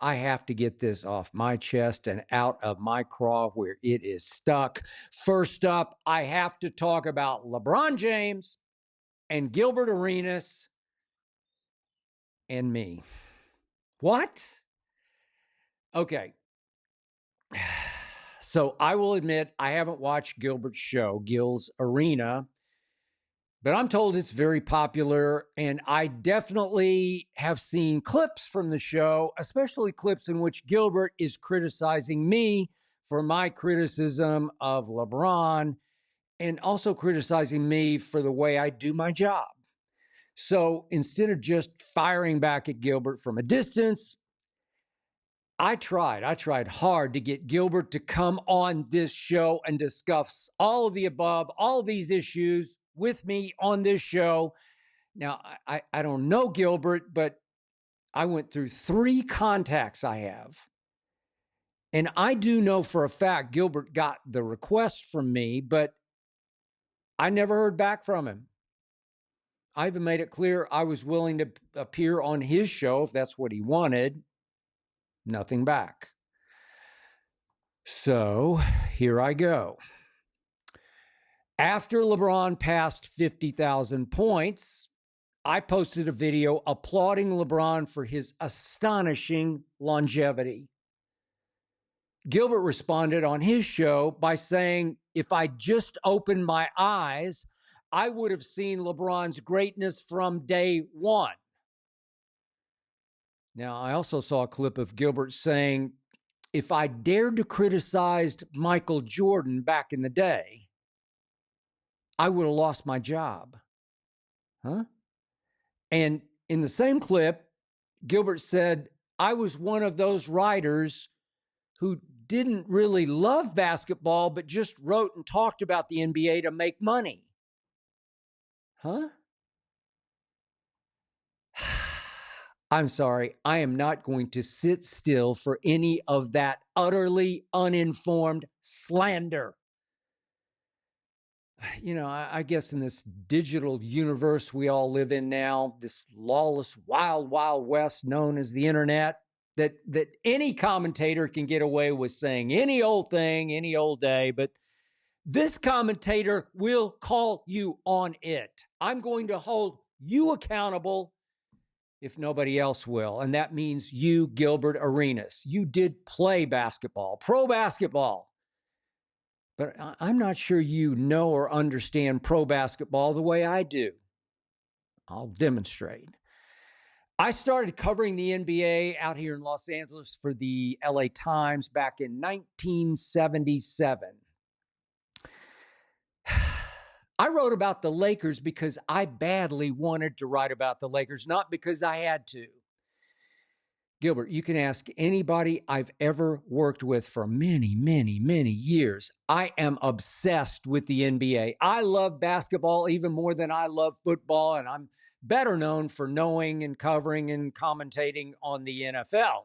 I have to get this off my chest and out of my craw where it is stuck. First up, I have to talk about LeBron James and Gilbert Arenas and me. What? Okay. So I will admit I haven't watched Gilbert's show, Gil's Arena, but I'm told it's very popular. And I definitely have seen clips from the show, especially clips in which Gilbert is criticizing me for my criticism of LeBron and also criticizing me for the way I do my job. So instead of just firing back at Gilbert from a distance, I tried hard to get Gilbert to come on this show and discuss all of the above, all of these issues with me on this show. Now, I don't know Gilbert, but I went through 3 contacts I have. And I do know for a fact Gilbert got the request from me, but I never heard back from him. I even made it clear I was willing to appear on his show if that's what he wanted. Nothing back. So here I go. After LeBron passed 50,000 points, I posted a video applauding LeBron for his astonishing longevity. Gilbert responded on his show by saying, if I just opened my eyes, I would have seen LeBron's greatness from day one. Now, I also saw a clip of Gilbert saying, if I dared to criticize Michael Jordan back in the day, I would have lost my job. Huh? And in the same clip, Gilbert said, I was one of those writers who didn't really love basketball, but just wrote and talked about the NBA to make money. Huh? I'm sorry, I am not going to sit still for any of that utterly uninformed slander. You know, I guess in this digital universe we all live in now, this lawless, wild, wild west known as the internet, that any commentator can get away with saying any old thing, any old day, but this commentator will call you on it. I'm going to hold you accountable if nobody else will. And that means you, Gilbert Arenas. You did play basketball, pro basketball. But I'm not sure you know or understand pro basketball the way I do. I'll demonstrate. I started covering the NBA out here in Los Angeles for the LA Times back in 1977. I wrote about the Lakers because I badly wanted to write about the Lakers, not because I had to. Gilbert, you can ask anybody I've ever worked with for many, many, many years. I am obsessed with the NBA. I love basketball even more than I love football, and I'm better known for knowing and covering and commentating on the NFL.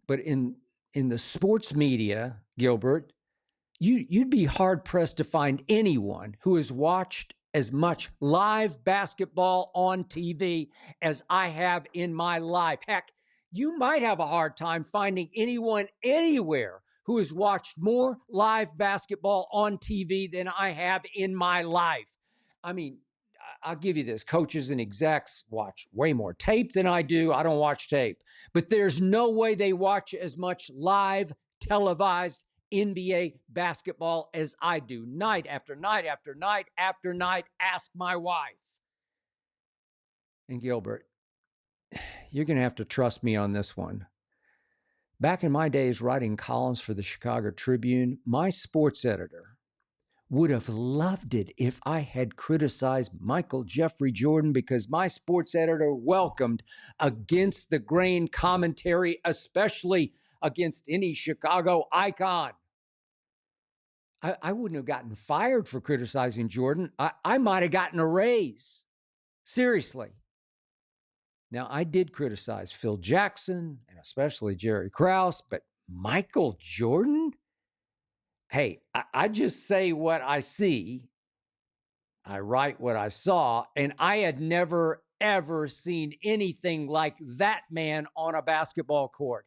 But in the sports media, Gilbert, you'd be hard-pressed to find anyone who has watched as much live basketball on TV as I have in my life. Heck, you might have a hard time finding anyone anywhere who has watched more live basketball on TV than I have in my life. I mean, I'll give you this. Coaches and execs watch way more tape than I do. I don't watch tape. But there's no way they watch as much live televised NBA basketball as I do, night after night after night after night. Ask my wife. And Gilbert, you're going to have to trust me on this one. Back in my days writing columns for the Chicago Tribune, my sports editor would have loved it if I had criticized Michael Jeffrey Jordan, because my sports editor welcomed against the grain commentary, especially against any Chicago icon. I wouldn't have gotten fired for criticizing Jordan. I might have gotten a raise. Seriously. Now, I did criticize Phil Jackson and especially Jerry Krause, but Michael Jordan? Hey, I just say what I see. I write what I saw, and I had never, ever seen anything like that man on a basketball court.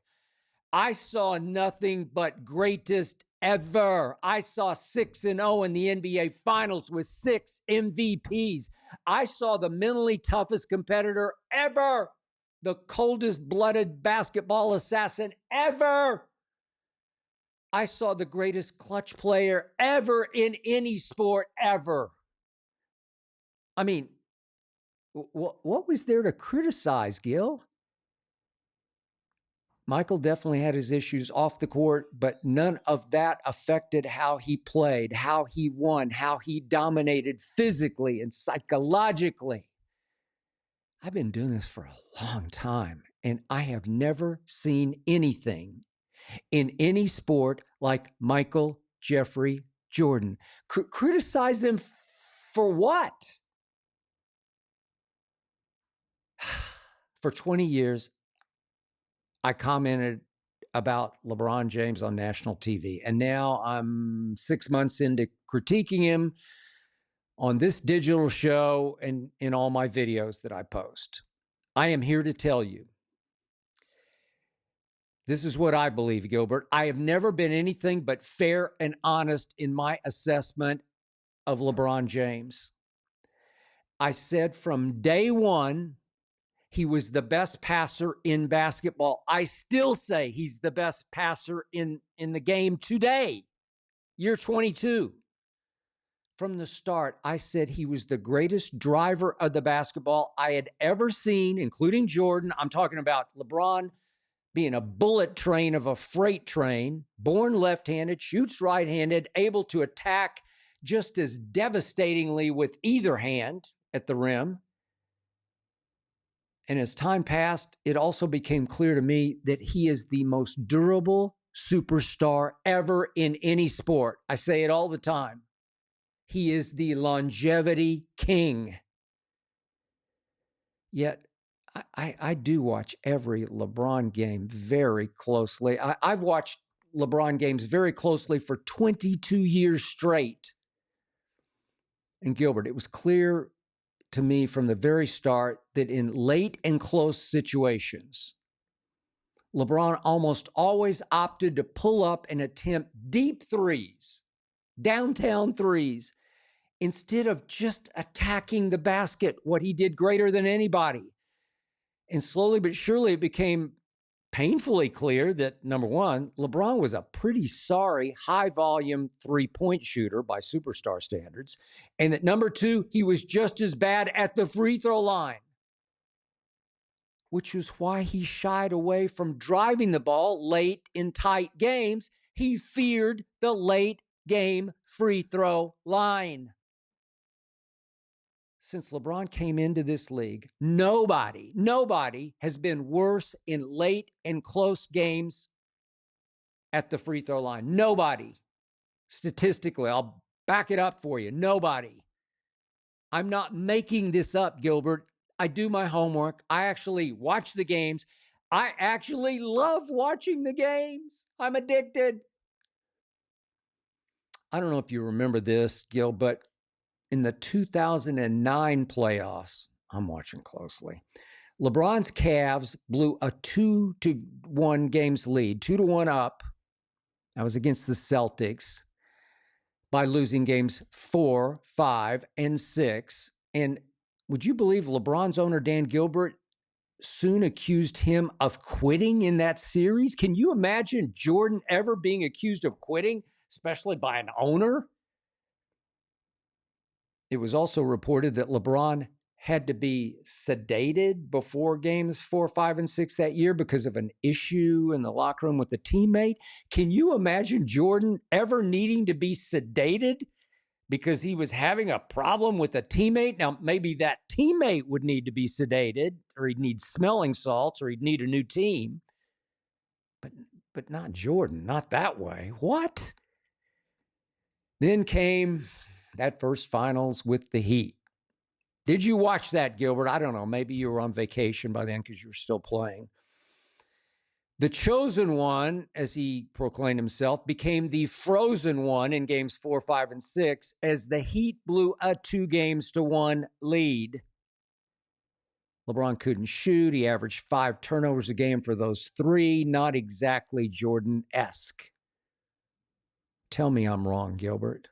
I saw nothing but greatest ever. I saw 6-0 in the NBA Finals with 6 MVPs. I saw the mentally toughest competitor ever, the coldest-blooded basketball assassin ever. I saw the greatest clutch player ever in any sport ever. I mean, what was there to criticize, Gil? Michael definitely had his issues off the court, but none of that affected how he played, how he won, how he dominated physically and psychologically. I've been doing this for a long time, and I have never seen anything in any sport like Michael Jeffrey Jordan. Criticize him for what? For 20 years, I commented about LeBron James on national TV, and now I'm 6 months into critiquing him on this digital show and in all my videos that I post. I am here to tell you, this is what I believe, Gilbert. I have never been anything but fair and honest in my assessment of LeBron James. I said from day one, he was the best passer in basketball. I still say he's the best passer in the game today, year 22. From the start, I said he was the greatest driver of the basketball I had ever seen, including Jordan. I'm talking about LeBron being a bullet train of a freight train, born left-handed, shoots right-handed, able to attack just as devastatingly with either hand at the rim. And as time passed, it also became clear to me that he is the most durable superstar ever in any sport. I say it all the time. He is the longevity king. Yet, I do watch every LeBron game very closely. I've watched LeBron games very closely for 22 years straight. And Gilbert, it was clear to me from the very start that in late and close situations, LeBron almost always opted to pull up and attempt deep threes, downtown threes, instead of just attacking the basket, what he did greater than anybody. And slowly but surely it became painfully clear that, number one, LeBron was a pretty sorry, high-volume three-point shooter by superstar standards, and that, number two, he was just as bad at the free throw line, which was why he shied away from driving the ball late in tight games. He feared the late-game free throw line. Since LeBron came into this league, nobody has been worse in late and close games at the free throw line. Nobody. Statistically, I'll back it up for you. Nobody. I'm not making this up, Gilbert. I do my homework. I actually watch the games. I actually love watching the games. I'm addicted. I don't know if you remember this, Gil, but in the 2009 playoffs, I'm watching closely, LeBron's Cavs blew a 2-1 games lead, 2-1 up. That was against the Celtics by losing games 4, 5, and 6. And would you believe LeBron's owner, Dan Gilbert, soon accused him of quitting in that series? Can you imagine Jordan ever being accused of quitting, especially by an owner? It was also reported that LeBron had to be sedated before games 4, 5, and 6 that year because of an issue in the locker room with a teammate. Can you imagine Jordan ever needing to be sedated because he was having a problem with a teammate? Now, maybe that teammate would need to be sedated, or he'd need smelling salts, or he'd need a new team. But not Jordan, not that way. What? Then came that first finals with the Heat. Did you watch that, Gilbert? I don't know. Maybe you were on vacation by then because you were still playing. The chosen one, as he proclaimed himself, became the frozen one in games 4, 5, and 6 as the Heat blew a 2-1 lead. LeBron couldn't shoot. He averaged 5 turnovers a game for those 3. Not exactly Jordan-esque. Tell me I'm wrong, Gilbert.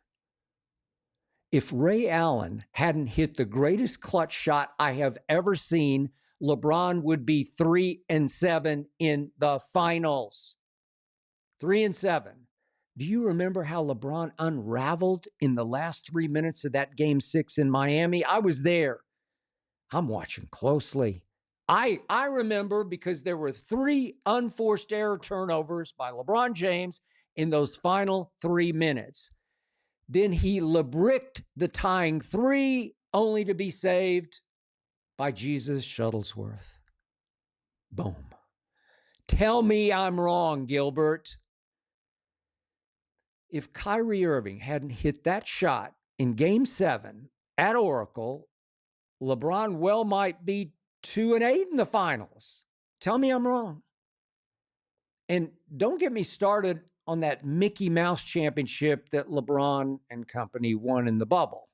If Ray Allen hadn't hit the greatest clutch shot I have ever seen, LeBron would be 3-7 in the finals. 3-7. Do you remember how LeBron unraveled in the last 3 minutes of that Game 6 in Miami? I was there. I'm watching closely. I remember because there were 3 unforced error turnovers by LeBron James in those final 3 minutes. Then he LeBricked the tying 3, only to be saved by Jesus Shuttlesworth. Boom. Tell me I'm wrong, Gilbert. If Kyrie Irving hadn't hit that shot in Game 7 at Oracle, LeBron well might be 2-8 in the finals. Tell me I'm wrong. And don't get me started on that Mickey Mouse championship that LeBron and company won in the bubble.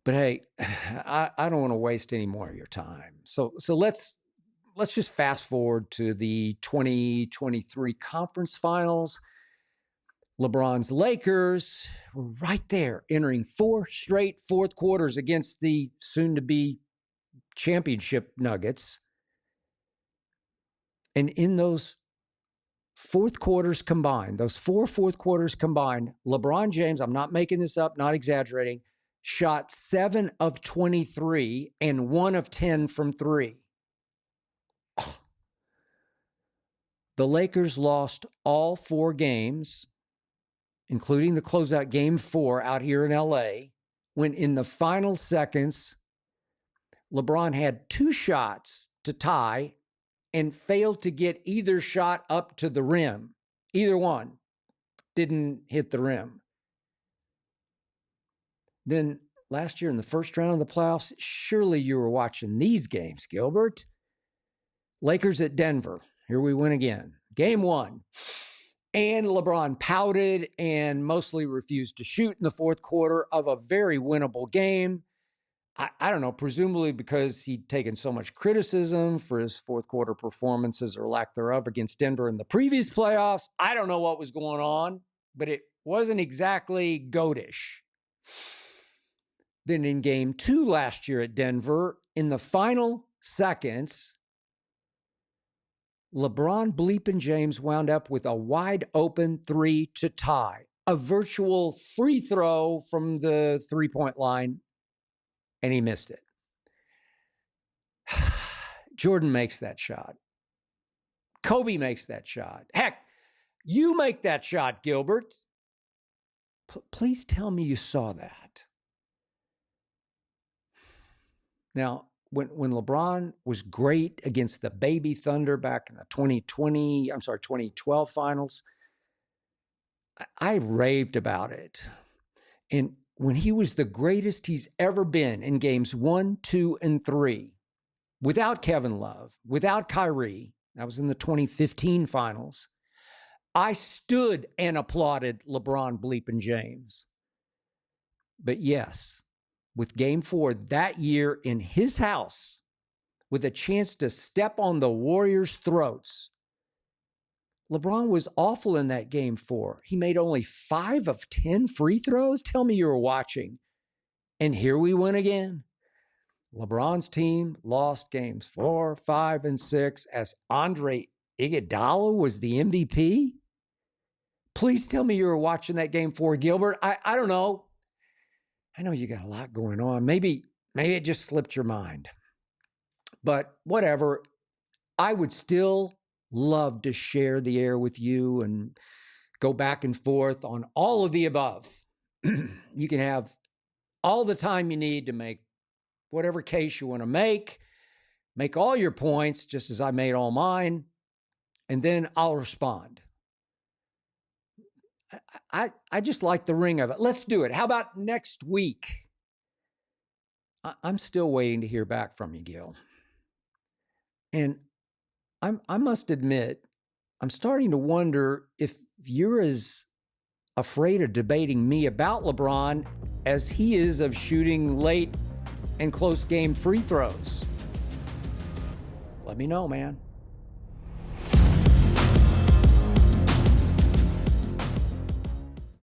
But hey, I don't want to waste any more of your time. So let's just fast forward to the 2023 conference finals. LeBron's Lakers were right there, entering 4 straight fourth quarters against the soon-to-be championship Nuggets. And in those fourth quarters combined, those 4 fourth quarters combined, LeBron James, I'm not making this up, not exaggerating, shot 7 of 23 and 1 of 10 from 3. The Lakers lost all 4 games, including the closeout Game 4 out here in LA, when in the final seconds, LeBron had 2 shots to tie and failed to get either shot up to the rim. Either one didn't hit the rim. Then last year in the first round of the playoffs, surely you were watching these games, Gilbert. Lakers at Denver. Here we win again. Game 1. And LeBron pouted and mostly refused to shoot in the fourth quarter of a very winnable game. I don't know, presumably because he'd taken so much criticism for his fourth quarter performances or lack thereof against Denver in the previous playoffs. I don't know what was going on, but it wasn't exactly goatish. Then in Game 2 last year at Denver, in the final seconds, LeBron bleeping James wound up with a wide open 3 to tie, a virtual free throw from the 3-point line, and he missed it. Jordan makes that shot. Kobe makes that shot. Heck, you make that shot, Gilbert. Please tell me you saw that. Now, when LeBron was great against the Baby Thunder back in the 2012 finals, I raved about it. And when he was the greatest he's ever been in games 1, 2, and 3, without Kevin Love, without Kyrie, that was in the 2015 finals, I stood and applauded LeBron bleeping James. But yes, with Game 4 that year in his house, with a chance to step on the Warriors' throats, LeBron was awful in that Game 4. He made only 5 of 10 free throws. Tell me you were watching. And here we win again. LeBron's team lost Games 4, 5, and 6 as Andre Iguodala was the MVP. Please tell me you were watching that Game 4, Gilbert. I don't know. I know you got a lot going on. Maybe it just slipped your mind. But whatever. I would still love to share the air with you and go back and forth on all of the above. You can have all the time you need to make whatever case you want to make all your points just as I made all mine, and then I'll respond. I just like the ring of it. Let's do it. How about next week? I'm still waiting to hear back from you, Gil. And I must admit, I'm starting to wonder if you're as afraid of debating me about LeBron as he is of shooting late and close game free throws? Let me know, man.